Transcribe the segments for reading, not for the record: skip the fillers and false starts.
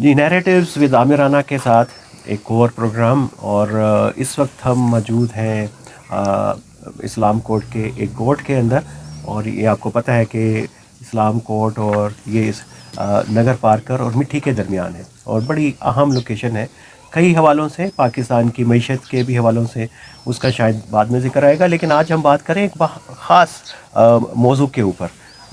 G, narratives with عامر رانا کے ساتھ ایک اور پروگرام، اور اس وقت ہم موجود ہیں اسلام کورٹ کے ایک کورٹ کے اندر، اور یہ آپ کو پتہ ہے کہ اسلام کورٹ اور یہ نگر پارکر اور مٹھی کے درمیان ہے، اور بڑی اہم لوکیشن ہے کئی حوالوں سے، پاکستان کی معیشت کے بھی حوالوں سے، اس کا شاید بعد میں ذکر آئے گا، لیکن آج ہم بات کریں ایک خاص موضوع کے اوپر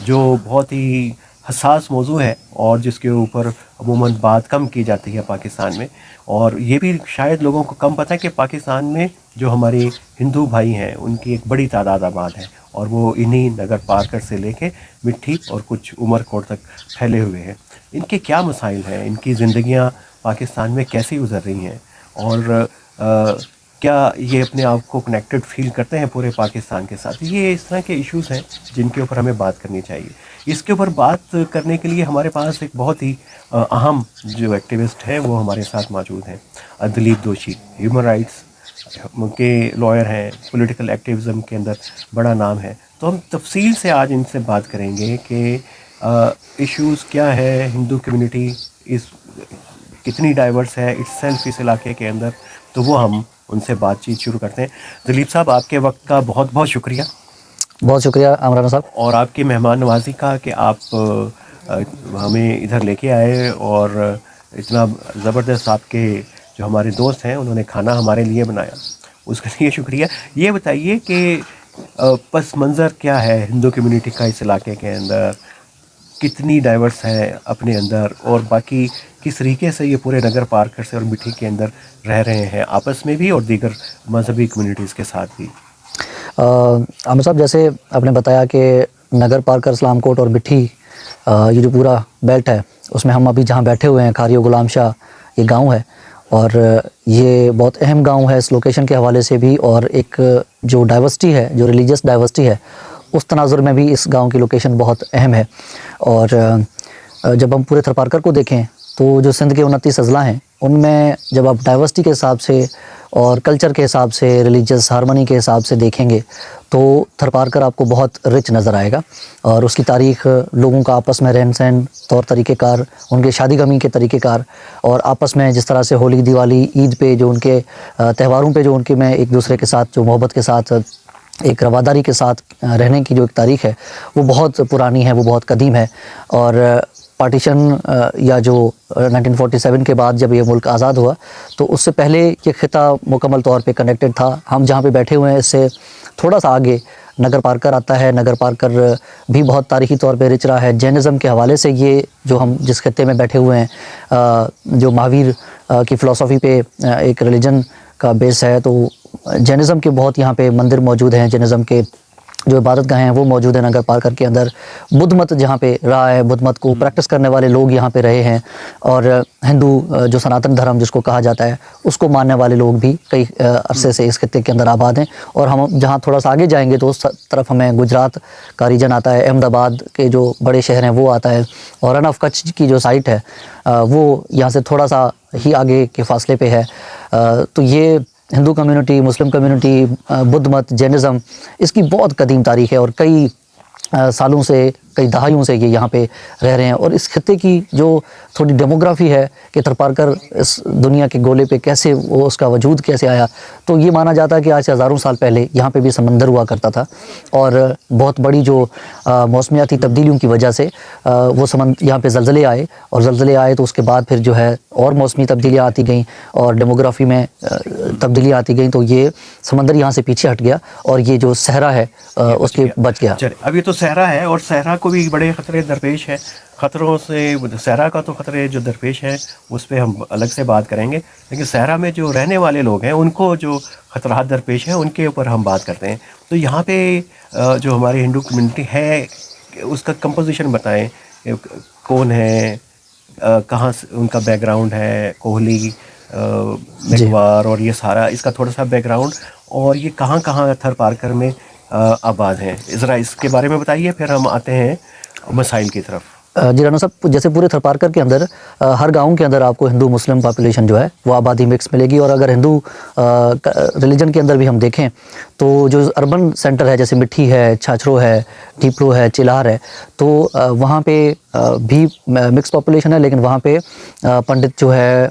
جو بہت ہی حساس موضوع ہے اور جس کے اوپر عموماً بات کم کی جاتی ہے پاکستان میں، اور یہ بھی شاید لوگوں کو کم پتہ ہے کہ پاکستان میں جو ہمارے ہندو بھائی ہیں ان کی ایک بڑی تعداد آباد ہے، اور وہ انہی نگر پارکر سے لے کے مٹھی اور کچھ عمر کوٹ تک پھیلے ہوئے ہیں۔ ان کے کیا مسائل ہیں، ان کی زندگیاں پاکستان میں کیسی گزر رہی ہیں، اور کیا یہ اپنے آپ کو کنیکٹڈ فیل کرتے ہیں پورے پاکستان کے ساتھ؟ یہ اس طرح کے ایشوز ہیں جن کے اوپر ہمیں بات کرنی چاہیے۔ اس کے اوپر بات کرنے کے لیے ہمارے پاس ایک بہت ہی اہم جو ایکٹیوسٹ ہیں وہ ہمارے ساتھ موجود ہیں، دلیپ دوشی، ہیومن رائٹس کے لائر ہیں، پولیٹیکل ایکٹیوزم کے اندر بڑا نام ہے۔ تو ہم تفصیل سے آج ان سے بات کریں گے کہ ایشوز کیا ہے، ہندو کمیونٹی کتنی ڈائیورس ہے اٹس سیلف اس علاقے کے اندر، تو وہ ہم ان سے بات چیت شروع کرتے ہیں۔ دلیپ صاحب، آپ کے وقت کا بہت بہت شکریہ، بہت شکریہ عامر صاحب، اور آپ کی مہمان نوازی کا کہ آپ ہمیں ادھر لے کے آئے، اور اتنا زبردست آپ کے جو ہمارے دوست ہیں انہوں نے کھانا ہمارے لیے بنایا، اس کے لیے شکریہ۔ یہ بتائیے کہ پس منظر کیا ہے ہندو کمیونٹی کا اس علاقے کے اندر، کتنی ڈائیورس ہے اپنے اندر، اور باقی کس طریقے سے یہ پورے نگر پارکر سے اور مٹھی کے اندر رہ رہے ہیں آپس میں بھی اور دیگر مذہبی کمیونٹیز کے ساتھ بھی۔ عامر صاحب، جیسے آپ نے بتایا کہ نگر پارکر، اسلام کوٹ اور مٹھی، یہ جو پورا بیلٹ ہے اس میں ہم ابھی جہاں بیٹھے ہوئے ہیں، کھاریو غلام شاہ یہ گاؤں ہے، اور یہ بہت اہم گاؤں ہے اس لوکیشن کے حوالے سے بھی، اور ایک جو ڈائیورسٹی ہے، جو ریلیجیس ڈائیورسٹی ہے، اس تناظر میں بھی اس گاؤں کی لوکیشن بہت اہم ہے۔ اور جب ہم پورے تھرپارکر کو دیکھیں تو جو سندھ کے 29 اضلاع ہیں ان میں جب آپ ڈائیورسٹی کے حساب سے اور کلچر کے حساب سے، ریلیجیس ہارمنی کے حساب سے دیکھیں گے تو تھرپارکر آپ کو بہت رچ نظر آئے گا، اور اس کی تاریخ، لوگوں کا آپس میں رہن سہن، طور طریقہ کار، ان کے شادی غمی کے طریقہ کار، اور آپس میں جس طرح سے ہولی، دیوالی، عید پہ جو ان کے تہواروں پہ جو ان کے میں ایک دوسرے کے ساتھ جو محبت کے ساتھ، ایک رواداری کے ساتھ رہنے کی جو ایک تاریخ ہے وہ بہت پرانی ہے، وہ بہت قدیم ہے۔ اور پارٹیشن یا جو 1947 کے بعد جب یہ ملک آزاد ہوا تو اس سے پہلے یہ خطہ مکمل طور پہ کنیکٹڈ تھا۔ ہم جہاں پہ بیٹھے ہوئے ہیں اس سے تھوڑا سا آگے نگر پارکر آتا ہے، نگر پارکر بھی بہت تاریخی طور پہ رچ رہا ہے۔ جینزم کے حوالے سے یہ جو ہم جس خطے میں بیٹھے ہوئے ہیں، جو مہاویر کی فلسفی پہ ایک ریلیجن کا بیس ہے، تو جینزم کے بہت یہاں پہ مندر موجود ہیں، جینزم کے جو عبادت گاہیں ہیں وہ موجود ہیں نگر پارکر کے اندر۔ بدھ مت جہاں پہ رہا ہے، بدھ مت کو پریکٹس کرنے والے لوگ یہاں پہ رہے ہیں، اور ہندو جو سناتن دھرم جس کو کہا جاتا ہے اس کو ماننے والے لوگ بھی کئی عرصے سے اس خطے کے اندر آباد ہیں۔ اور ہم جہاں تھوڑا سا آگے جائیں گے تو اس طرف ہمیں گجرات کا ریجن آتا ہے، احمد آباد کے جو بڑے شہر ہیں وہ آتا ہے، اور رن آف کچھ کی جو سائٹ ہے وہ یہاں سے تھوڑا سا ہی آگے کے فاصلے پہ ہے۔ تو یہ ہندو کمیونٹی، مسلم کمیونٹی، بدھ مت، جینزم، اس کی بہت قدیم تاریخ ہے، اور کئی سالوں سے، کئی دہائیوں سے یہ یہاں پہ رہ رہے ہیں۔ اور اس خطے کی جو تھوڑی ڈیموگرافی ہے کہ تھرپارکر اس دنیا کے گولے پہ کیسے وہ اس کا وجود کیسے آیا، تو یہ مانا جاتا ہے کہ آج سے ہزاروں سال پہلے یہاں پہ بھی سمندر ہوا کرتا تھا، اور بہت بڑی جو موسمیاتی تبدیلیوں کی وجہ سے وہ یہاں پہ زلزلے آئے، اور زلزلے آئے تو اس کے بعد پھر جو ہے اور موسمی تبدیلیاں آتی گئیں اور ڈیموگرافی میں تبدیلیاں آتی گئیں، تو یہ سمندر یہاں سے پیچھے ہٹ گیا، اور یہ جو صحرا ہے اس کے بچ گیا۔ چلے، اب یہ تو صحرا ہے، اور صحرا کو بھی بڑے خطرے درپیش ہیں۔ خطروں سے صحرا کا تو خطرے جو درپیش ہیں اس پہ ہم الگ سے بات کریں گے، لیکن صحرا میں جو رہنے والے لوگ ہیں ان کو جو خطرات درپیش ہیں ان کے اوپر ہم بات کرتے ہیں۔ تو یہاں پہ جو ہماری ہندو کمیونٹی ہے اس کا کمپوزیشن بتائیں، کون ہے، کہاں سے ان کا بیک گراؤنڈ ہے، کوہلی، میگھوار، اور یہ سارا اس کا تھوڑا سا بیک گراؤنڈ، اور یہ کہاں کہاں تھر پارکر میں آباد ہیں، ذرا اس کے بارے میں بتائیے، پھر ہم آتے ہیں مسائل کی طرف۔ جی رانا صاحب، جیسے پورے تھرپارکر کے اندر ہر گاؤں کے اندر آپ کو ہندو مسلم پاپولیشن جو ہے وہ آبادی مکس ملے گی، اور اگر ہندو ریلیجن کے اندر بھی ہم دیکھیں تو جو اربن سینٹر ہے جیسے مٹھی ہے، چھاچرو ہے، ٹیپرو ہے، چلار ہے، تو وہاں پہ بھی مکس پاپولیشن ہے، لیکن وہاں پہ پنڈت جو ہے،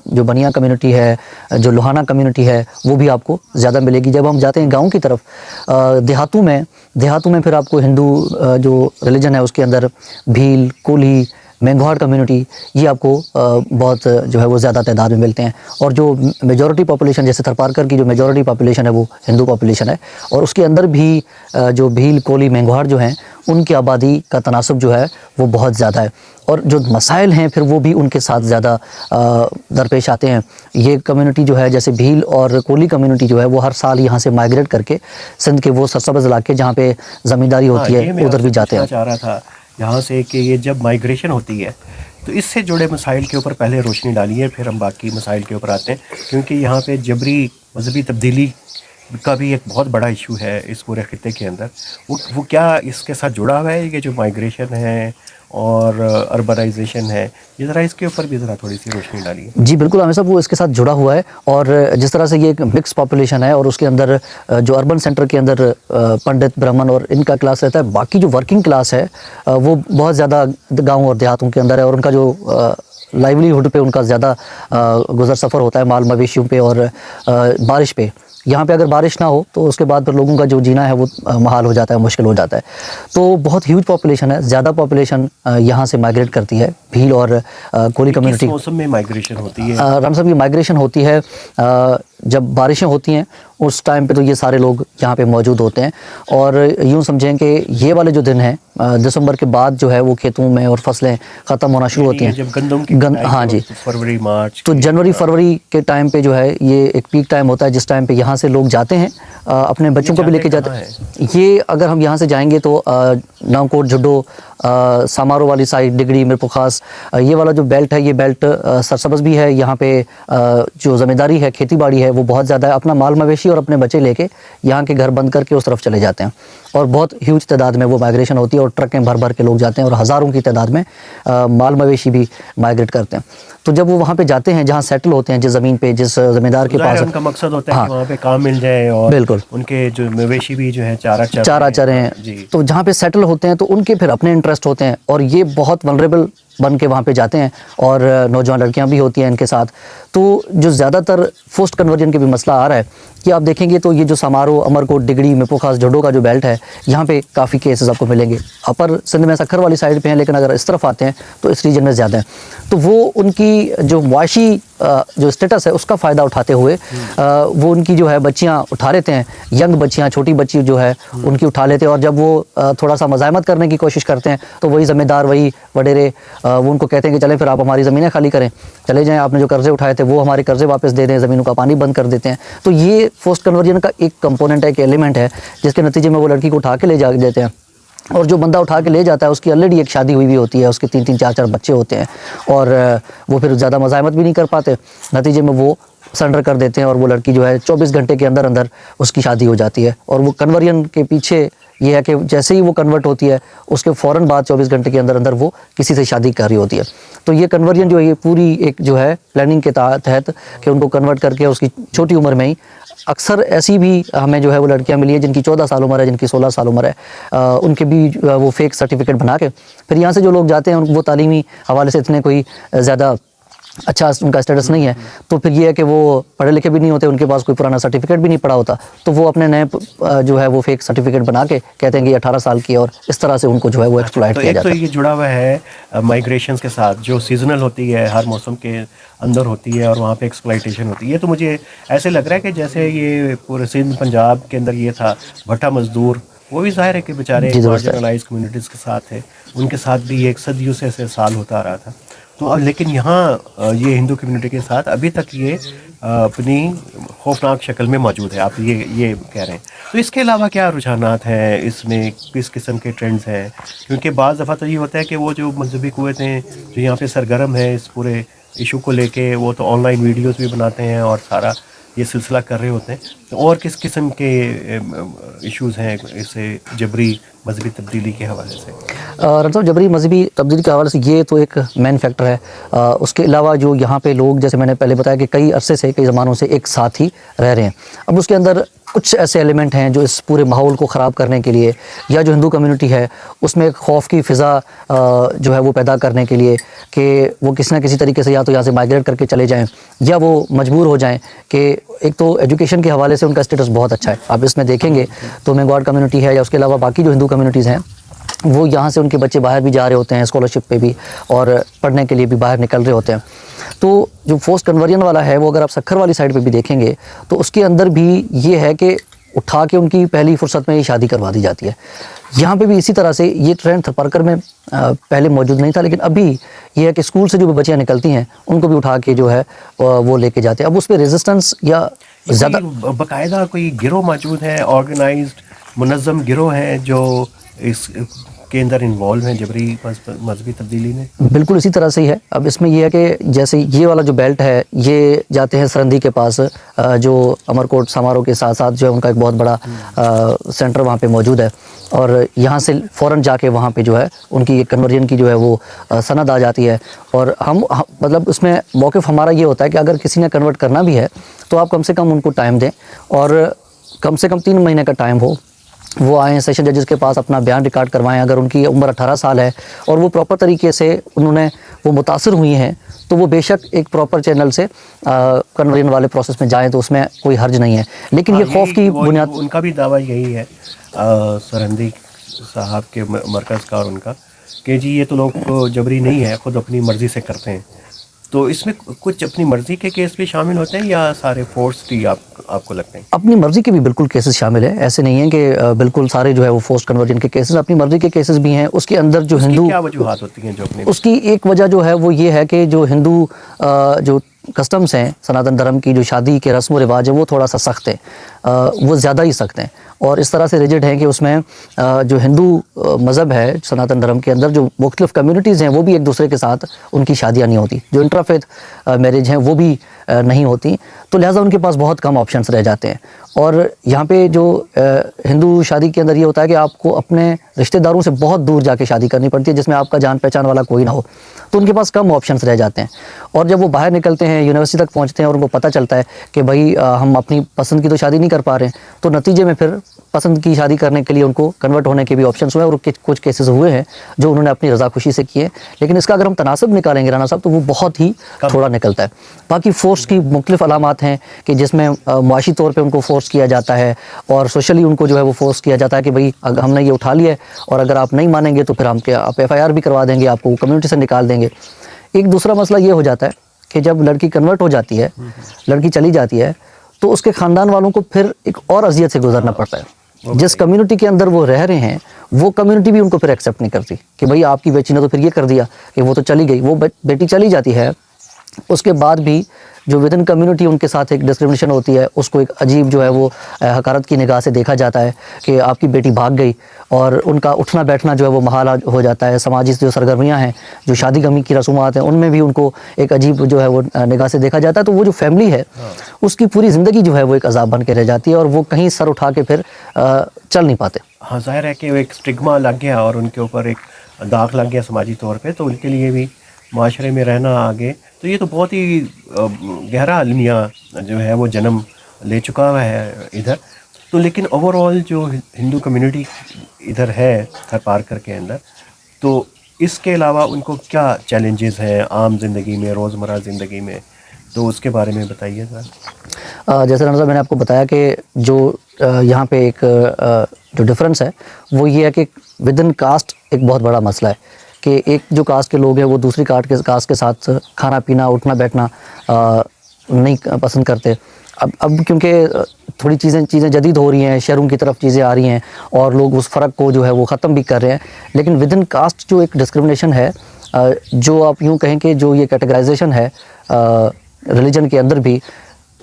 جو بنیا کمیونٹی ہے، جو لوہانہ کمیونٹی ہے، وہ بھی آپ کو زیادہ ملے گی. جب ہم جاتے ہیں گاؤں کی طرف، دیہاتوں میں پھر آپ کو ہندو جو ریلیجن ہے اس کے اندر بھیل، کولی، مینگھواڑ کمیونٹی، یہ آپ کو بہت جو ہے وہ زیادہ تعداد میں ملتے ہیں. اور جو میجورٹی پاپولیشن، جیسے تھرپارکر کی جو میجورٹی پاپولیشن ہے وہ ہندو پاپولیشن ہے، اور اس کے اندر بھی جو بھیل، کولی، مینگھواڑ جو ہیں ان کی آبادی کا تناسب جو ہے وہ بہت زیادہ ہے، اور جو مسائل ہیں پھر وہ بھی ان کے ساتھ زیادہ درپیش آتے ہیں. یہ کمیونٹی جو ہے، جیسے بھیل اور کولی کمیونٹی جو ہے، وہ ہر سال یہاں سے مائگریٹ کر کے سندھ کے وہ سرسبز علاقے جہاں پہ زمینداری ہوتی ہے یہ میں آپ ادھر سے بھی جاتے ہیں. پوچھنا چاہ رہا تھا یہاں سے کہ یہ جب مائگریشن ہوتی ہے تو اس سے جڑے مسائل کے اوپر پہلے روشنی ڈالیے، پھر ہم باقی مسائل کے اوپر آتے ہیں، کیونکہ یہاں پہ جبری مذہبی تبدیلی کا بھی ایک بہت بڑا ایشو ہے اس پورے خطے کے اندر. وہ کیا اس کے ساتھ جڑا ہوا ہے، یہ جو مائگریشن ہے اور اربنائزیشن ہے، یہ ذرا اس کے اوپر بھی ذرا تھوڑی سی روشنی ڈالیے. جی بالکل عامر صاحب، وہ اس کے ساتھ جڑا ہوا ہے، اور جس طرح سے یہ ایک مکس پاپولیشن ہے اور اس کے اندر جو اربن سینٹر کے اندر پنڈت، برہمن اور ان کا کلاس رہتا ہے، باقی جو ورکنگ کلاس ہے وہ بہت زیادہ گاؤں اور دیہاتوں کے اندر ہے، اور ان کا جو لائیولیہڈ پہ ان کا زیادہ گزر سفر ہوتا ہے، مال مویشیوں پہ اور بارش پہ. یہاں پہ اگر بارش نہ ہو تو اس کے بعد پھر لوگوں کا جو جینا ہے وہ محال ہو جاتا ہے، مشکل ہو جاتا ہے. تو بہت ہیوج پاپولیشن ہے، زیادہ پاپولیشن یہاں سے مائگریٹ کرتی ہے. بھیل اور کولی کمیونٹی. کس موسم میں مائگریشن ہوتی ہے؟ رام صاحب، یہ مائگریشن ہوتی ہے جب بارشیں ہوتی ہیں، اس ٹائم پہ تو یہ سارے لوگ یہاں پہ موجود ہوتے ہیں. اور یوں سمجھیں کہ یہ والے جو دن ہیں دسمبر کے بعد جو ہے وہ کھیتوں میں اور فصلیں ختم ہونا شروع ہوتی ہیں. جب گندم کی ہاں جی، فروری مارچ تو جنوری فروری کے ٹائم پہ جو ہے یہ ایک پیک ٹائم ہوتا ہے، جس ٹائم پہ یہاں سے لوگ جاتے ہیں، اپنے بچوں کو بھی لے کے جاتے ہیں. یہ اگر ہم یہاں سے جائیں گے تو ناؤکوٹ، جھڈو، سامارو والی سائڈ، ڈگری، میرپور خاص، یہ والا جو بیلٹ ہے، یہ بیلٹ سرسبز بھی ہے. یہاں پہ جو زمینداری ہے، کھیتی باڑی ہے، وہ بہت زیادہ ہے. اپنا مال مویشی اور اپنے بچے لے کے یہاں کے گھر بند کر کے اس طرف چلے جاتے ہیں، اور بہت ہیوج تعداد میں وہ مائگریشن ہوتی ہے، اور ٹرکیں بھر بھر کے لوگ جاتے ہیں، اور ہزاروں کی تعداد میں مال مویشی بھی مائگریٹ کرتے ہیں. تو جب وہ وہاں پہ جاتے ہیں جہاں سیٹل ہوتے ہیں، جس زمین پہ، جس زمیندار کے پاس، ان کا مقصد ہوتا ہے کہ وہاں پہ کام مل جائے اور بالکل ان کے جو مویشی بھی جو ہے چارہ چریں. تو جہاں پہ سیٹل ہوتے ہیں تو ان کے پھر اپنے انٹرسٹ ہوتے ہیں، اور یہ بہت ولنریبل بن کے وہاں پہ جاتے ہیں، اور نوجوان لڑکیاں بھی ہوتی ہیں ان کے ساتھ. تو جو زیادہ تر فورسڈ کنورژن کے بھی مسئلہ آ رہا ہے کہ آپ دیکھیں گے تو یہ جو سامارو، امرکوٹ، ڈگری، میرپور خاص، جھڈو کا جو بیلٹ ہے، یہاں پہ کافی کیسز آپ کو ملیں گے. اپر سندھ میں سکھر والی سائڈ پہ ہیں، لیکن اگر اس طرف آتے ہیں تو اس ریجن میں زیادہ ہیں. تو وہ ان کی جو معاشی جو اسٹیٹس ہے اس کا فائدہ اٹھاتے ہوئے وہ ان کی جو ہے بچیاں اٹھا لیتے ہیں، ینگ بچیاں، چھوٹی بچی جو ہے ان کی اٹھا لیتے ہیں. اور جب وہ تھوڑا سا مزاحمت کرنے کی کوشش کرتے ہیں تو وہی ذمہ دار، وہی وڈیرے وہ ان کو کہتے ہیں کہ چلیں پھر آپ ہماری زمینیں خالی کریں، چلے جائیں، آپ نے جو قرضے اٹھائے تھے وہ ہمارے قرضے واپس دے دیں، زمینوں کا پانی بند کر دیتے ہیں. تو یہ فورسڈ کنورژن کا ایک کمپوننٹ ہے، ایک ایلیمنٹ ہے، جس کے نتیجے میں وہ لڑکی کو اٹھا کے لے جاتے ہیں. اور جو بندہ اٹھا کے لے جاتا ہے اس کی آلریڈی ایک شادی ہوئی بھی ہوتی ہے، اس کے 3 4 4 بچے ہوتے ہیں، اور وہ پھر زیادہ مزاحمت بھی نہیں کر پاتے. نتیجے میں وہ سرنڈر کر دیتے ہیں، اور وہ لڑکی جو ہے 24 گھنٹے کے اندر اندر اس کی شادی ہو جاتی ہے. اور وہ کنورژن کے پیچھے یہ ہے کہ جیسے ہی وہ کنورٹ ہوتی ہے اس کے فوراً بعد 24 گھنٹے کے اندر اندر وہ کسی سے شادی کر رہی ہوتی ہے. تو یہ کنورژن جو ہے یہ پوری ایک جو ہے پلاننگ کے تحت کہ ان کو کنورٹ کر کے اس کی چھوٹی عمر میں ہی، اکثر ایسی بھی ہمیں جو ہے وہ لڑکیاں ملی ہیں جن کی 14 سال عمر ہے، جن کی 16 سال عمر ہے، ان کے بھی وہ فیک سرٹیفکیٹ بنا کے پھر یہاں سے جو لوگ جاتے ہیں وہ تعلیمی حوالے سے اتنے کوئی زیادہ اچھا ان کا اسٹیٹس نہیں ہے، تو پھر یہ ہے کہ وہ پڑھے لکھے بھی نہیں ہوتے، ان کے پاس کوئی پرانا سرٹیفکیٹ بھی نہیں پڑا ہوتا، تو وہ اپنے نئے جو ہے وہ فیک سرٹیفکیٹ بنا کے کہتے ہیں کہ یہ 18 سال کی ہے، اور اس طرح سے ان کو جو ہے وہ ایکسپلائٹ کیا جاتا ہے. تو یہ جڑا ہوا ہے مائگریشنز کے ساتھ، جو سیزنل ہوتی ہے، ہر موسم کے اندر ہوتی ہے، اور وہاں پہ ایکسپلائٹیشن ہوتی ہے. تو مجھے ایسے لگ رہا ہے کہ جیسے یہ پورے سندھ پنجاب کے اندر یہ تھا بھٹا مزدور، وہ بھی ظاہر ہے کہ بیچارے مارجنلائز کمیونٹیز کے ساتھ ہے، ان کے ساتھ بھی ایک صدیوں سے ایسے سال ہوتا آ رہا تھا. تو لیکن یہاں یہ ہندو کمیونٹی کے ساتھ ابھی تک یہ اپنی خوفناک شکل میں موجود ہے، آپ یہ کہہ رہے ہیں. تو اس کے علاوہ کیا رجحانات ہیں اس میں، کس قسم کے ٹرینڈز ہیں؟ کیونکہ بعض دفعہ تو یہ ہوتا ہے کہ وہ جو مذہبی قوتیں جو یہاں پہ سرگرم ہیں اس پورے ایشو کو لے کے، وہ تو آن لائن ویڈیوز بھی بناتے ہیں اور سارا یہ سلسلہ کر رہے ہوتے ہیں. اور کس قسم کے ایشوز ہیں اسے جبری مذہبی تبدیلی کے حوالے سے؟ صاحب، جبری مذہبی تبدیلی کے حوالے سے یہ تو ایک مین فیکٹر ہے. اس کے علاوہ جو یہاں پہ لوگ، جیسے میں نے پہلے بتایا کہ کئی عرصے سے، کئی زمانوں سے ایک ساتھ ہی رہ رہے ہیں. اب اس کے اندر کچھ ایسے ایلیمنٹ ہیں جو اس پورے ماحول کو خراب کرنے کے لیے، یا جو ہندو کمیونٹی ہے اس میں ایک خوف کی فضا جو ہے وہ پیدا کرنے کے لیے کہ وہ کسی نہ کسی طریقے سے یا تو یہاں سے مائگریٹ کر کے چلے جائیں یا وہ مجبور ہو جائیں کہ ایک تو ایجوکیشن کے حوالے سے ان کا اسٹیٹس بہت اچھا ہے. آپ اس میں دیکھیں گے تو مینگواڑ کمیونٹی ہے یا اس کے علاوہ باقی جو ہندو کمیونٹیز ہیں وہ یہاں سے ان کے بچے باہر بھی جا رہے ہوتے ہیں اسکالرشپ پہ بھی اور پڑھنے کے لیے بھی باہر نکل رہے ہوتے ہیں. تو جو فورس کنورژن والا ہے وہ اگر آپ سکھر والی سائڈ پہ بھی دیکھیں گے تو اس کے اندر بھی یہ ہے کہ اٹھا کے ان کی پہلی فرصت میں ہی شادی کروا دی جاتی ہے. یہاں پہ بھی اسی طرح سے یہ ٹرینڈ تھپرکر میں پہلے موجود نہیں تھا، لیکن ابھی یہ ہے کہ اسکول سے جو بچیاں نکلتی ہیں ان کو بھی اٹھا کے جو ہے وہ لے کے جاتے ہیں. اب اس پہ ریزسٹنس یا زیادہ باقاعدہ کوئی گروہ موجود ہے، آرگنائزڈ منظم گروہ ہیں جو اس کے اندر انوالو ہیں جبری مذہبی تبدیلی میں؟ بالکل اسی طرح سے ہی ہے. اب اس میں یہ ہے کہ جیسے یہ والا جو بیلٹ ہے یہ جاتے ہیں سرندی کے پاس، جو امر کوٹ سمارو کے ساتھ ساتھ جو ہے ان کا ایک بہت بڑا سینٹر وہاں پہ موجود ہے، اور یہاں سے فوراً جا کے وہاں پہ جو ہے ان کی ایک کنورژن کی جو ہے وہ سند آ جاتی ہے. اور ہم مطلب اس میں موقف ہمارا یہ ہوتا ہے کہ اگر کسی نے کنورٹ کرنا بھی ہے تو آپ کم سے کم ان کو ٹائم دیں، اور کم سے کم 3 مہینے کا ٹائم ہو. وہ آئیں سیشن ججز کے پاس اپنا بیان ریکارڈ کروائیں. اگر ان کی عمر 18 سال ہے اور وہ پراپر طریقے سے انہوں نے وہ متاثر ہوئی ہیں تو وہ بے شک ایک پراپر چینل سے کنورژن والے پروسیس میں جائیں تو اس میں کوئی حرج نہیں ہے. لیکن یہ خوف کی بنیاد، ان کا بھی دعویٰ یہی ہے سرہندی صاحب کے مرکز کا اور ان کا، کہ جی یہ تو لوگ جبری نہیں ہے، خود اپنی مرضی سے کرتے ہیں. تو اس میں کچھ اپنی مرضی کے کیس بھی شامل ہوتے ہیں یا سارے فورس بھی آپ کو لگتے ہیں؟ اپنی مرضی کے بھی بالکل کیسز شامل ہیں. ایسے نہیں ہیں کہ بالکل سارے جو ہے وہ فورس کنورژن کے کیسز، اپنی مرضی کے کیسز بھی ہیں. اس کے اندر جو ہندو، کیا وجوہات ہوتی ہیں جو اپنے؟ اس کی ایک وجہ جو ہے وہ یہ ہے کہ جو ہندو جو کسٹمز ہیں سناتن دھرم کی، جو شادی کے رسم و رواج ہیں وہ تھوڑا سا سخت ہیں، وہ زیادہ ہی سخت ہیں، اور اس طرح سے ریجڈ ہیں کہ اس میں جو ہندو مذہب ہے سناتن دھرم کے اندر جو مختلف کمیونٹیز ہیں وہ بھی ایک دوسرے کے ساتھ ان کی شادیاں نہیں ہوتی، جو انٹرافیتھ میرج ہیں وہ بھی نہیں ہوتی. تو لہٰذا ان کے پاس بہت کم آپشنس رہ جاتے ہیں. اور یہاں پہ جو ہندو شادی کے اندر یہ ہوتا ہے کہ آپ کو اپنے رشتہ داروں سے بہت دور جا کے شادی کرنی پڑتی ہے جس میں آپ کا جان پہچان والا کوئی نہ ہو، تو ان کے پاس کم آپشنس رہ جاتے ہیں. اور جب وہ باہر نکلتے ہیں، یونیورسٹی تک پہنچتے ہیں اور ان کو پتہ چلتا ہے کہ بھائی ہم اپنی پسند کی تو شادی نہیں کر پا رہے ہیں، تو نتیجے میں پھر پسند کی شادی کرنے کے لیے ان کو کنورٹ ہونے کے بھی آپشنس ہوئے، اور کچھ کیسز ہوئے ہیں جو انہوں نے اپنی رضا خوشی سے کیے. لیکن اس کا اگر ہم تناسب نکالیں گے رانا صاحب تو وہ بہت ہی تھوڑا نکلتا ہے. باقی فورس کی مختلف علامات ہیں کہ جس میں معاشی طور پہ ان کو فورس کیا جاتا ہے اور سوشلی ان کو جو ہے وہ فورس کیا جاتا ہے کہ بھئی ہم نے یہ اٹھا لیا ہے اور اگر آپ نہیں مانیں گے تو پھر ہم آپ FIR بھی کروا دیں گے، آپ کو کمیونٹی سے نکال دیں گے. ایک دوسرا مسئلہ یہ ہو جاتا ہے کہ جب لڑکی کنورٹ ہو جاتی ہے، لڑکی چلی جاتی ہے، تو اس کے خاندان والوں کو پھر ایک اور اذیت سے گزرنا پڑتا ہے. جس کمیونٹی کے اندر وہ رہ رہے ہیں وہ کمیونٹی بھی ان کو پھر ایکسیپٹ نہیں کرتی کہ بھئی آپ کی بیٹی نے تو پھر یہ کر دیا کہ وہ تو چلی گئی. وہ بیٹی چلی جاتی ہے، اس کے بعد بھی جو ود ان کمیونٹی ان کے ساتھ ایک ڈسکرمنیشن ہوتی ہے، اس کو ایک عجیب جو ہے وہ حقارت کی نگاہ سے دیکھا جاتا ہے کہ آپ کی بیٹی بھاگ گئی، اور ان کا اٹھنا بیٹھنا جو ہے وہ محال ہو جاتا ہے. سماجی جو سرگرمیاں ہیں، جو شادی غمی کی رسومات ہیں، ان میں بھی ان کو ایک عجیب جو ہے وہ نگاہ سے دیکھا جاتا ہے. تو وہ جو فیملی ہے اس کی پوری زندگی جو ہے وہ ایک عذاب بن کے رہ جاتی ہے، اور وہ کہیں سر اٹھا کے پھر چل نہیں پاتے. ہاں ظاہر ہے کہ وہ ایک سٹگما لگ گیا اور ان کے اوپر ایک داغ لگ گیا سماجی طور پہ، تو ان کے لیے بھی معاشرے میں رہنا آگے تو یہ تو بہت ہی گہرا المیہ جو ہے وہ جنم لے چکا ہوا ہے ادھر. تو لیکن اوور آل جو ہندو کمیونٹی ادھر ہے تھر پارکر کے اندر، تو اس کے علاوہ ان کو کیا چیلنجز ہیں عام زندگی میں، روزمرہ زندگی میں، تو اس کے بارے میں بتائیے ذرا. جیسے رانا صاحب میں نے آپ کو بتایا کہ جو یہاں پہ ایک جو ڈفرینس ہے وہ یہ ہے کہ ود ان کاسٹ ایک بہت بڑا مسئلہ ہے کہ ایک جو کاسٹ کے لوگ ہیں وہ دوسری کاسٹ کے ساتھ کھانا پینا اٹھنا بیٹھنا نہیں پسند کرتے. اب کیونکہ تھوڑی چیزیں جدید ہو رہی ہیں، شہروں کی طرف چیزیں آ رہی ہیں اور لوگ اس فرق کو جو ہے وہ ختم بھی کر رہے ہیں، لیکن ود ان کاسٹ جو ایک ڈسکرمنیشن ہے، جو آپ یوں کہیں کہ جو یہ کیٹیگرائزیشن ہے ریلیجن کے اندر بھی،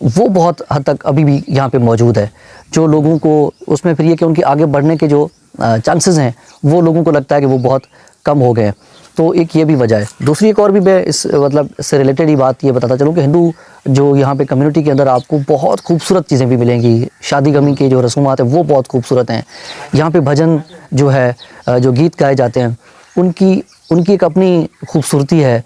وہ بہت حد تک ابھی بھی یہاں پہ موجود ہے. جو لوگوں کو اس میں پھر یہ کہ ان کے آگے بڑھنے کے جو چانسز ہیں وہ لوگوں کو لگتا ہے کہ وہ بہت کم ہو گئے ہیں. تو ایک یہ بھی وجہ ہے. دوسری ایک اور بھی میں اس مطلب اس سے ریلیٹڈ ہی بات یہ بتاتا چلوں کہ ہندو جو یہاں پہ کمیونٹی کے اندر آپ کو بہت خوبصورت چیزیں بھی ملیں گی. شادی غمی کے جو رسومات ہیں وہ بہت خوبصورت ہیں. یہاں پہ بھجن جو ہے، جو گیت گائے جاتے ہیں، ان کی ایک اپنی خوبصورتی ہے.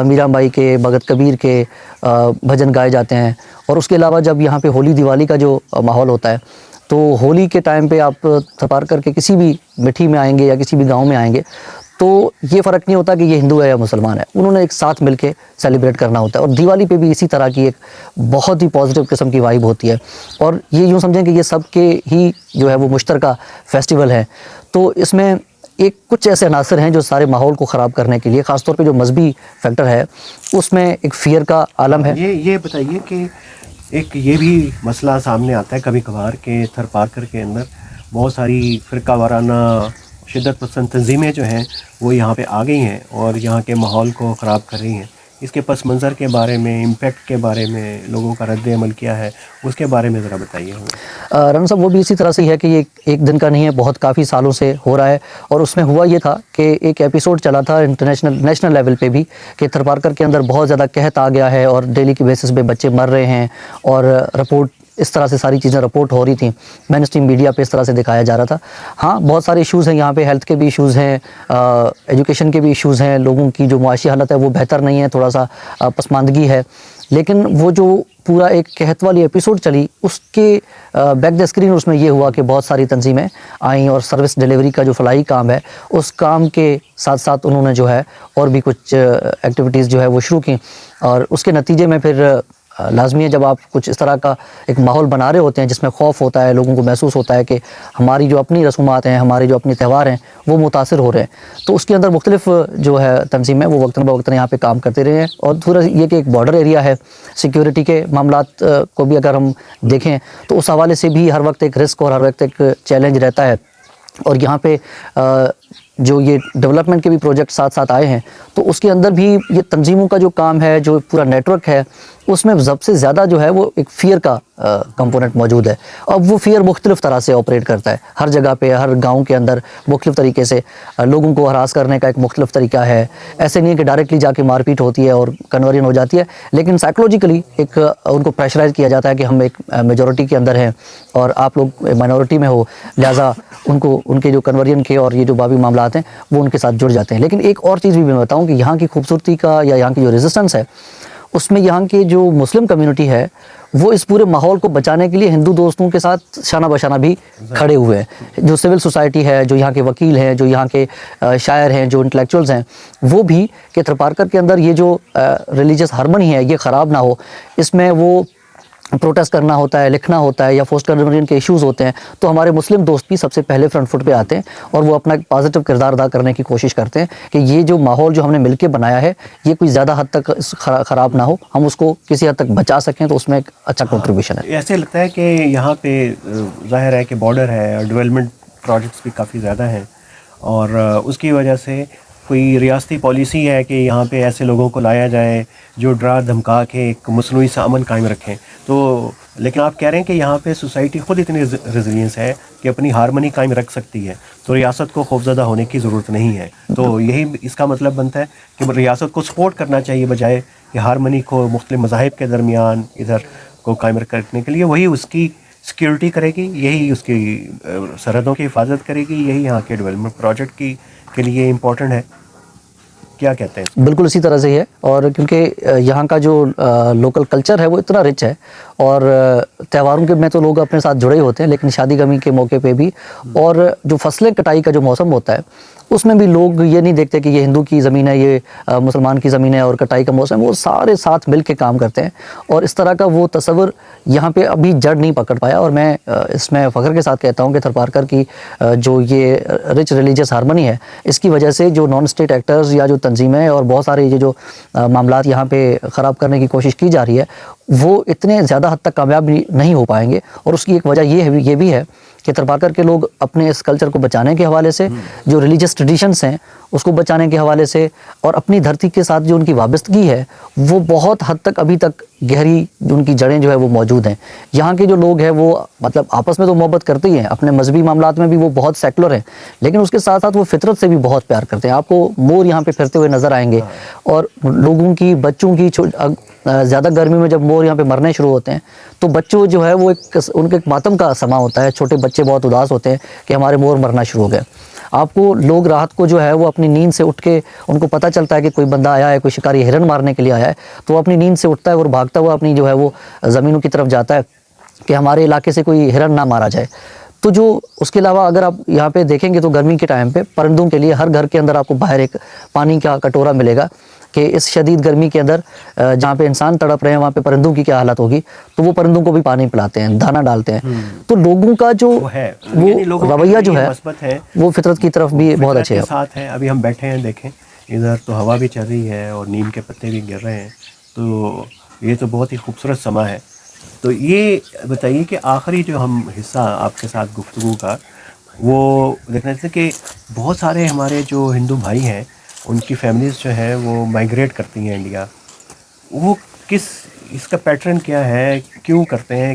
میرا بائی کے، بھگت کبیر کے بھجن گائے جاتے ہیں. اور اس کے علاوہ جب یہاں پہ ہولی دیوالی کا جو ماحول ہوتا ہے تو ہولی کے ٹائم پہ آپ تھپارکر کے کسی بھی مٹھی میں آئیں گے یا کسی بھی گاؤں میں آئیں گے تو یہ فرق نہیں ہوتا کہ یہ ہندو ہے یا مسلمان ہے، انہوں نے ایک ساتھ مل کے سیلیبریٹ کرنا ہوتا ہے. اور دیوالی پہ بھی اسی طرح کی ایک بہت ہی پازیٹیو قسم کی وائب ہوتی ہے، اور یہ یوں سمجھیں کہ یہ سب کے ہی جو ہے وہ مشترکہ فیسٹیول ہے. تو اس میں ایک کچھ ایسے عناصر ہیں جو سارے ماحول کو خراب کرنے کے لیے، خاص طور پہ جو مذہبی فیکٹر ہے اس میں ایک فیئر کا عالم ہے. یہ بتائیے کہ ایک یہ بھی مسئلہ سامنے آتا ہے کبھی کبھار کہ تھرپارکر کے اندر بہت ساری فرقہ وارانہ شدت پسند تنظیمیں جو ہیں وہ یہاں پہ آ گئی ہیں اور یہاں کے ماحول کو خراب کر رہی ہیں. اس کے پس منظر کے بارے میں، امپیکٹ کے بارے میں، لوگوں کا رد عمل کیا ہے، اس کے بارے میں ذرا بتائیے ہمیں. رن صاحب وہ بھی اسی طرح سے ہے کہ یہ ایک دن کا نہیں ہے، بہت کافی سالوں سے ہو رہا ہے. اور اس میں ہوا یہ تھا کہ ایک ایپیسوڈ چلا تھا نیشنل لیول پہ بھی کہ تھرپارکر کے اندر بہت زیادہ قحط آ گیا ہے اور ڈیلی کی بیسس پہ بچے مر رہے ہیں، اور رپورٹ اس طرح سے ساری چیزیں رپورٹ ہو رہی تھیں، مین اسٹریم میڈیا پہ اس طرح سے دکھایا جا رہا تھا. ہاں بہت سارے ایشوز ہیں یہاں پہ، ہیلتھ کے بھی ایشوز ہیں، ایجوکیشن کے بھی ایشوز ہیں، لوگوں کی جو معاشی حالت ہے وہ بہتر نہیں ہے، تھوڑا سا پسماندگی ہے. لیکن وہ جو پورا ایک قحط والی ایپیسوڈ چلی اس کے بیک دا اسکرین اس میں یہ ہوا کہ بہت ساری تنظیمیں آئیں اور سروس ڈیلیوری کا جو فلاحی کام ہے اس کام کے ساتھ ساتھ انہوں نے جو ہے اور بھی کچھ ایکٹیویٹیز جو ہے وہ شروع کی. اور اس کے نتیجے میں پھر لازمی ہے جب آپ کچھ اس طرح کا ایک ماحول بنا رہے ہوتے ہیں جس میں خوف ہوتا ہے، لوگوں کو محسوس ہوتا ہے کہ ہماری جو اپنی رسومات ہیں، ہمارے جو اپنے تہوار ہیں وہ متاثر ہو رہے ہیں. تو اس کے اندر مختلف جو ہے تنظیمیں وہ وقتاً بوقتاً یہاں پہ کام کرتے رہے ہیں. اور تھوڑا یہ کہ ایک بارڈر ایریا ہے، سیکیورٹی کے معاملات کو بھی اگر ہم دیکھیں تو اس حوالے سے بھی ہر وقت ایک رسک اور ہر وقت ایک چیلنج رہتا ہے. اور یہاں پہ جو یہ ڈیولپمنٹ کے بھی پروجیکٹ ساتھ ساتھ آئے ہیں تو اس کے اندر بھی یہ تنظیموں کا جو کام ہے، جو پورا نیٹ ورک ہے، اس میں سب سے زیادہ جو ہے وہ ایک فیئر کا کمپوننٹ موجود ہے. اب وہ فیئر مختلف طرح سے آپریٹ کرتا ہے، ہر جگہ پہ ہر گاؤں کے اندر مختلف طریقے سے لوگوں کو ہراس کرنے کا ایک مختلف طریقہ ہے. ایسے نہیں ہے کہ ڈائریکٹلی جا کے مار پیٹ ہوتی ہے اور کنورژن ہو جاتی ہے، لیکن سائیکولوجیکلی ایک ان کو پریشرائز کیا جاتا ہے کہ ہم ایک میجورٹی کے اندر ہیں اور آپ لوگ مائنورٹی میں ہو، لہٰذا ان کے جو کنورژن کے اور یہ جو بابی معاملات ہیں وہ ان کے ساتھ جڑ جاتے ہیں. لیکن ایک اور چیز بھی میں بتاؤں کہ یہاں کی خوبصورتی کا یا یہاں کی جو ریزسٹنس ہے اس میں یہاں کی جو مسلم کمیونٹی ہے وہ اس پورے ماحول کو بچانے کے لیے ہندو دوستوں کے ساتھ شانہ بشانہ بھی کھڑے ہوئے ہیں. جو سول سوسائٹی ہے، جو یہاں کے وکیل ہیں، جو یہاں کے شاعر ہیں، جو انٹلیکچوئلز ہیں، وہ بھی کہ تھرپارکر کے اندر یہ جو ریلیجس ہارمنی ہے یہ خراب نہ ہو، اس میں وہ پروٹیسٹ کرنا ہوتا ہے، لکھنا ہوتا ہے، یا فورسڈ کنورژن کے ایشوز ہوتے ہیں تو ہمارے مسلم دوست بھی سب سے پہلے فرنٹ فٹ پہ آتے ہیں اور وہ اپنا ایک پازیٹیو کردار ادا کرنے کی کوشش کرتے ہیں کہ یہ جو ماحول جو ہم نے مل کے بنایا ہے یہ کوئی زیادہ حد تک خراب نہ ہو، ہم اس کو کسی حد تک بچا سکیں، تو اس میں ایک اچھا کنٹریبیوشن ہے. ایسے لگتا ہے کہ یہاں پہ ظاہر ہے کہ بارڈر ہے اور ڈیولپمنٹ پروجیکٹس بھی کافی زیادہ ہیں، اور اس کی وجہ سے کوئی ریاستی پالیسی ہے کہ یہاں پہ ایسے لوگوں کو لایا جائے جو ڈرا دھمکا کے ایک مصنوعی سا امن قائم رکھیں. تو لیکن آپ کہہ رہے ہیں کہ یہاں پہ سوسائٹی خود اتنی ریزیلینس ہے کہ اپنی ہارمنی قائم رکھ سکتی ہے، تو ریاست کو خوفزدہ ہونے کی ضرورت نہیں ہے. تو یہی اس کا مطلب بنتا ہے کہ ریاست کو سپورٹ کرنا چاہیے بجائے کہ ہارمنی کو مختلف مذاہب کے درمیان ادھر کو قائم رکھنے کے لیے وہی اس کی سیکیورٹی کرے گی، یہی اس کی سرحدوں کی حفاظت کرے گی، یہی یہاں کے ڈیولپمنٹ پروجیکٹ کے لیے امپورٹنٹ ہے. کیا کہتے ہیں؟ بالکل اسی طرح سے ہی ہے. اور کیونکہ یہاں کا جو لوکل کلچر ہے وہ اتنا رچ ہے، اور تہواروں کے میں تو لوگ اپنے ساتھ جڑے ہی ہوتے ہیں، لیکن شادی غمی کے موقع پہ بھی، اور جو فصلیں کٹائی کا جو موسم ہوتا ہے اس میں بھی لوگ یہ نہیں دیکھتے کہ یہ ہندو کی زمین ہے، یہ مسلمان کی زمین ہے اور کٹائی کا موسم، وہ سارے ساتھ مل کے کام کرتے ہیں. اور اس طرح کا وہ تصور یہاں پہ ابھی جڑ نہیں پکڑ پایا. اور میں اس میں فخر کے ساتھ کہتا ہوں کہ تھرپارکر کی جو یہ رچ ریلیجس ہارمنی ہے اس کی وجہ سے جو نان اسٹیٹ ایکٹرز یا جو تنظیمیں اور بہت سارے یہ جو معاملات یہاں پہ خراب کرنے کی کوشش کی جا رہی ہے وہ اتنے زیادہ حد تک کامیاب نہیں ہو پائیں گے. اور اس کی ایک وجہ یہ بھی ہے کہ تھرپارکر کے لوگ اپنے اس کلچر کو بچانے کے حوالے سے، جو ریلیجس ٹریڈیشنس ہیں اس کو بچانے کے حوالے سے، اور اپنی دھرتی کے ساتھ جو ان کی وابستگی ہے وہ بہت حد تک ابھی تک گہری ان کی جڑیں جو ہے وہ موجود ہیں. یہاں کے جو لوگ ہیں وہ مطلب آپس میں تو محبت کرتے ہی ہیں، اپنے مذہبی معاملات میں بھی وہ بہت سیکولر ہیں، لیکن اس کے ساتھ ساتھ وہ فطرت سے بھی بہت پیار کرتے ہیں. آپ کو مور یہاں پہ پھرتے ہوئے نظر آئیں گے، اور لوگوں کی بچوں کی زیادہ گرمی میں جب مور یہاں پہ مرنے شروع ہوتے ہیں تو بچوں جو ہے وہ ان کے ایک ماتم کا سما ہوتا ہے، چھوٹے بچے بہت اداس ہوتے ہیں کہ ہمارے مور مرنا شروع ہو گئے. آپ کو لوگ رات کو جو ہے وہ اپنی نیند سے اٹھ کے، ان کو پتہ چلتا ہے کہ کوئی بندہ آیا ہے، کوئی شکاری ہرن مارنے کے لیے آیا ہے، تو وہ اپنی نیند سے اٹھتا ہے اور بھاگتا ہوا اپنی جو ہے وہ زمینوں کی طرف جاتا ہے کہ ہمارے علاقے سے کوئی ہرن نہ مارا جائے. تو جو اس کے علاوہ اگر آپ یہاں پہ دیکھیں گے تو گرمی کے ٹائم پہ پرندوں کے لیے ہر گھر کے اندر آپ کو باہر ایک پانی کا کٹورا ملے گا کہ اس شدید گرمی کے اندر جہاں پہ انسان تڑپ رہے ہیں وہاں پہ پرندوں کی کیا حالت ہوگی. تو وہ پرندوں کو بھی پانی پلاتے ہیں, دانا ڈالتے ہیں. تو لوگوں کا جو وہ رویہ جو ہے وہ فطرت کی طرف بھی بہت اچھے ہے. ابھی ہم بیٹھے ہیں, دیکھیں ادھر تو ہوا بھی چل رہی ہے اور نیم کے پتے بھی گر رہے ہیں, تو یہ تو بہت ہی خوبصورت سما ہے. تو یہ بتائیے کہ آخری جو ہم حصہ آپ کے ساتھ گفتگو کا وہ دیکھنا چاہتے کہ بہت سارے ہمارے جو ہندو بھائی ہیں ان کی فیملیز جو ہیں وہ مائیگریٹ کرتی ہیں انڈیا. وہ اس کا پیٹرن کیا ہے, کیوں کرتے ہیں,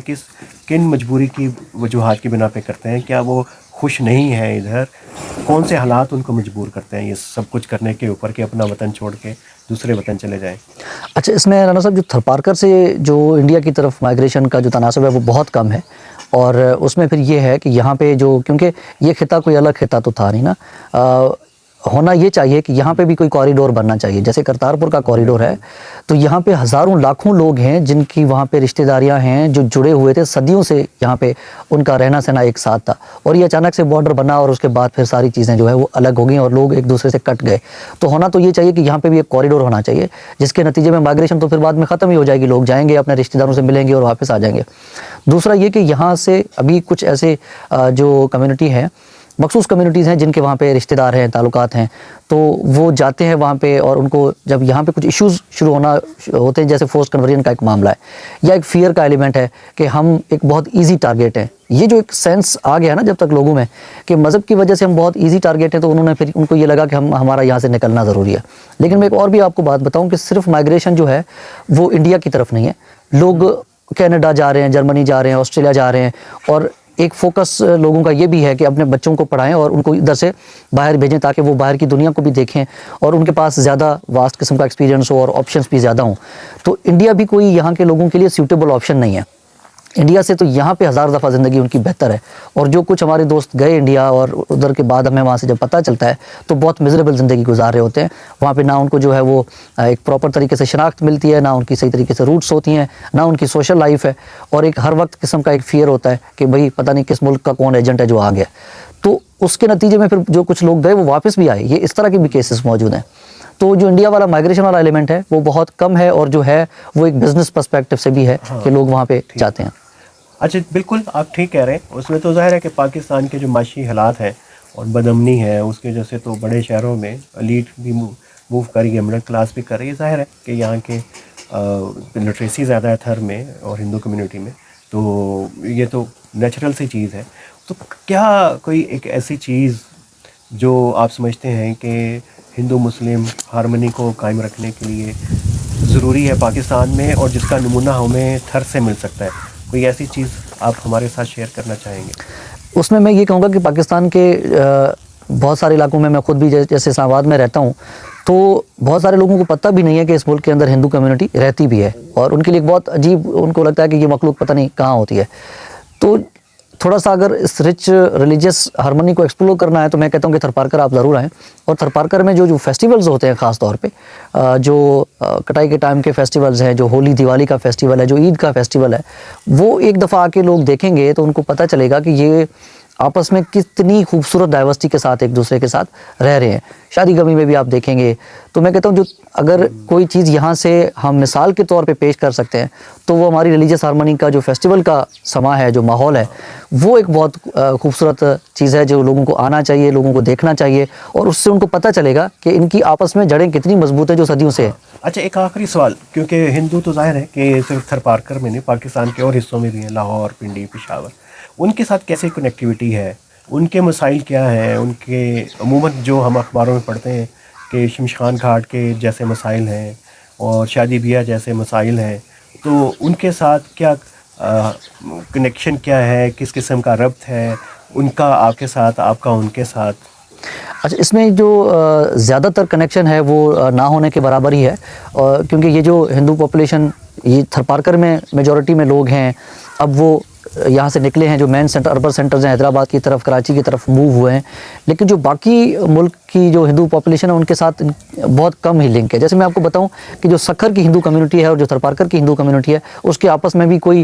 کن مجبوری کی وجوہات کی بنا پہ کرتے ہیں؟ کیا وہ خوش نہیں ہیں ادھر؟ کون سے حالات ان کو مجبور کرتے ہیں یہ سب کچھ کرنے کے اوپر کہ اپنا وطن چھوڑ کے دوسرے وطن چلے جائیں؟ اچھا, اس میں رانا صاحب جو تھرپارکر سے جو انڈیا کی طرف مائیگریشن کا جو تناسب ہے وہ بہت کم ہے. اور اس میں پھر یہ ہے کہ یہاں پہ جو, کیونکہ یہ خطہ کوئی الگ خطہ تو تھا نہیں نا, ہونا یہ چاہیے کہ یہاں پہ بھی کوئی کوریڈور بننا چاہیے. جیسے کرتارپور کا کوریڈور ہے تو یہاں پہ ہزاروں لاکھوں لوگ ہیں جن کی وہاں پہ رشتہ داریاں ہیں جو جڑے ہوئے تھے صدیوں سے, یہاں پہ ان کا رہنا سہنا ایک ساتھ تھا. اور یہ اچانک سے بارڈر بنا اور اس کے بعد پھر ساری چیزیں جو ہے وہ الگ ہو گئیں اور لوگ ایک دوسرے سے کٹ گئے. تو ہونا تو یہ چاہیے کہ یہاں پہ بھی ایک کوریڈور ہونا چاہیے جس کے نتیجے میں مائیگریشن تو پھر بعد میں ختم ہی ہو جائے گی, لوگ جائیں گے اپنے رشتہ داروں سے ملیں گے اور واپس آ جائیں گے. دوسرا یہ کہ یہاں سے ابھی کچھ ایسے جو کمیونٹی ہیں, مخصوص کمیونٹیز ہیں جن کے وہاں پہ رشتہ دار ہیں, تعلقات ہیں, تو وہ جاتے ہیں وہاں پہ اور ان کو جب یہاں پہ کچھ ایشوز شروع ہوتے ہیں جیسے فورس کنورژن کا ایک معاملہ ہے یا ایک فیئر کا ایلیمنٹ ہے کہ ہم ایک بہت ایزی ٹارگیٹ ہیں, یہ جو ایک سینس آ گیا نا جب تک لوگوں میں کہ مذہب کی وجہ سے ہم بہت ایزی ٹارگیٹ ہیں, تو انہوں نے پھر ان کو یہ لگا کہ ہمارا یہاں سے نکلنا ضروری ہے. لیکن میں ایک اور بھی آپ کو بات بتاؤں کہ صرف مائیگریشن جو ہے وہ انڈیا کی طرف نہیں ہے. لوگ کینیڈا جا رہے ہیں, جرمنی جا رہے ہیں, آسٹریلیا جا رہے ہیں, اور ایک فوکس لوگوں کا یہ بھی ہے کہ اپنے بچوں کو پڑھائیں اور ان کو ادھر سے باہر بھیجیں تاکہ وہ باہر کی دنیا کو بھی دیکھیں اور ان کے پاس زیادہ واسٹ قسم کا ایکسپیرینس ہو اور آپشنس بھی زیادہ ہوں. تو انڈیا بھی کوئی یہاں کے لوگوں کے لیے سیوٹیبل آپشن نہیں ہے. انڈیا سے تو یہاں پہ ہزار دفعہ زندگی ان کی بہتر ہے. اور جو کچھ ہمارے دوست گئے انڈیا اور ادھر کے بعد ہمیں وہاں سے جب پتہ چلتا ہے تو بہت میزریبل زندگی گزار رہے ہوتے ہیں. وہاں پہ نہ ان کو جو ہے وہ ایک پراپر طریقے سے شناخت ملتی ہے, نہ ان کی صحیح طریقے سے روٹس ہوتی ہیں, نہ ان کی سوشل لائف ہے, اور ایک ہر وقت قسم کا ایک فیئر ہوتا ہے کہ بھئی پتہ نہیں کس ملک کا کون ایجنٹ ہے جو آ گیا. تو اس کے نتیجے میں پھر جو کچھ لوگ گئے وہ واپس بھی آئے. یہ اس طرح کے بھی کیسز موجود ہیں. تو جو انڈیا والا مائیگریشن والا ایلیمنٹ ہے وہ بہت کم ہے, اور جو ہے وہ ایک بزنس پرسپیکٹو سے بھی ہے کہ لوگ وہاں پہ جاتے ہیں. اچھا, بالکل آپ ٹھیک کہہ رہے ہیں. اس میں تو ظاہر ہے کہ پاکستان کے جو معاشی حالات ہیں اور بدامنی ہے اس کی وجہ سے تو بڑے شہروں میں ایلیٹ بھی موو کر رہی ہے, مڈل کلاس بھی کر رہی ہے. ظاہر ہے کہ یہاں کے لٹریسی زیادہ ہے تھر میں اور ہندو کمیونٹی میں, تو یہ تو نیچرل سی چیز ہے. تو کیا کوئی ایک ایسی چیز جو آپ سمجھتے ہیں کہ ہندو مسلم ہارمنی کو قائم رکھنے کے لیے ضروری ہے پاکستان میں, اور جس کا نمونہ ہمیں تھر سے مل سکتا ہے, کوئی ایسی چیز آپ ہمارے ساتھ شیئر کرنا چاہیں گے؟ اس میں یہ کہوں گا کہ پاکستان کے بہت سارے علاقوں میں خود بھی جیسے اسلام آباد میں رہتا ہوں, تو بہت سارے لوگوں کو پتہ بھی نہیں ہے کہ اس ملک کے اندر ہندو کمیونٹی رہتی بھی ہے, اور ان کے لیے بہت عجیب ان کو لگتا ہے کہ یہ مخلوق پتہ نہیں کہاں ہوتی ہے. تو تھوڑا سا اگر اس رچ ریلیجیس ہارمنی کو ایکسپلور کرنا ہے تو میں کہتا ہوں کہ تھرپارکر آپ ضرور آئیں. اور تھرپارکر میں جو فیسٹیولز ہوتے ہیں خاص طور پہ جو کٹائی کے ٹائم کے فیسٹیولز ہیں, جو ہولی دیوالی کا فیسٹیول ہے, جو عید کا فیسٹیول ہے, وہ ایک دفعہ آ کے لوگ دیکھیں گے تو ان کو پتہ چلے گا کہ یہ آپس میں کتنی خوبصورت ڈائیورسٹی کے ساتھ ایک دوسرے کے ساتھ رہ رہے ہیں. شادی غمی میں بھی آپ دیکھیں گے. تو میں کہتا ہوں جو اگر کوئی چیز یہاں سے ہم مثال کے طور پہ پیش کر سکتے ہیں تو وہ ہماری ریلیجیس ہارمنی کا جو فیسٹیول کا سما ہے, جو ماحول ہے, وہ ایک بہت خوبصورت چیز ہے جو لوگوں کو آنا چاہیے, لوگوں کو دیکھنا چاہیے, اور اس سے ان کو پتہ چلے گا کہ ان کی آپس میں جڑیں کتنی مضبوط ہیں جو صدیوں سے ہے. اچھا, ایک آخری سوال, کیونکہ ہندو تو ظاہر ہے کہ صرف تھرپارکر میں نہیں, پاکستان کے اور حصوں میں بھی ہیں, لاہور, پنڈی, پشاور, ان کے ساتھ کیسے کنیکٹیویٹی ہے, ان کے مسائل کیا ہیں؟ ان کے عموماً جو ہم اخباروں میں پڑھتے ہیں کہ شمشان گھاٹ کے جیسے مسائل ہیں اور شادی بیاہ جیسے مسائل ہیں, تو ان کے ساتھ کیا کنیکشن کیا ہے, کس قسم کا ربط ہے ان کا آپ کے ساتھ, آپ کا ان کے ساتھ؟ اچھا, اس میں جو زیادہ تر کنیکشن ہے وہ نہ ہونے کے برابر ہی ہے, کیونکہ یہ جو ہندو پاپولیشن یہ تھرپارکر میں میجورٹی میں لوگ ہیں, اب وہ یہاں سے نکلے ہیں, جو مین سینٹر اربن سینٹرز ہیں حیدرآباد کی طرف, کراچی کی طرف موو ہوئے ہیں, لیکن جو باقی ملک کی جو ہندو پاپولیشن ہے ان کے ساتھ بہت کم ہی لنک ہے. جیسے میں آپ کو بتاؤں کہ جو سکھر کی ہندو کمیونٹی ہے اور جو تھرپارکر کی ہندو کمیونٹی ہے اس کے آپس میں بھی کوئی